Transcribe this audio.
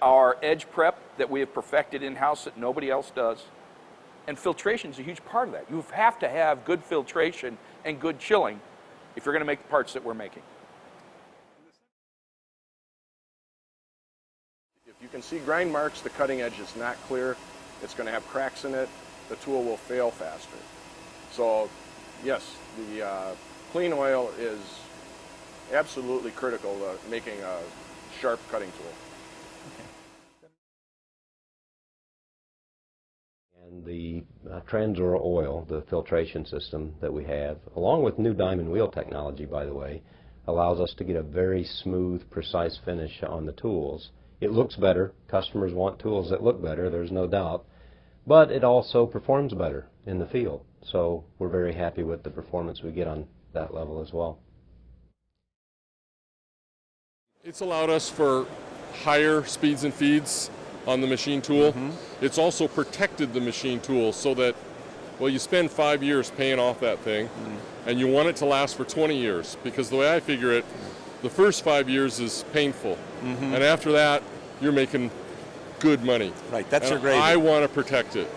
our edge prep that we have perfected in-house that nobody else does. And filtration is a huge part of that. You have to have good filtration and good chilling if you're going to make the parts that we're making. If you can see grind marks, the cutting edge is not clear. It's going to have cracks in it. The tool will fail faster. So, yes, the clean oil is absolutely critical to making a sharp cutting tool. And the Transor oil, the filtration system that we have, along with new diamond wheel technology, by the way, allows us to get a very smooth, precise finish on the tools. It looks better. Customers want tools that look better, there's no doubt. But it also performs better in the field. So we're very happy with the performance we get on that level as well. It's allowed us for higher speeds and feeds on the machine tool. It's also protected the machine tool so that, well, you spend 5 years paying off that thing, and you want it to last for 20 years, because the way I figure it, the first 5 years is painful, and after that, you're making good money. Right, that's your and gravy. I want to protect it.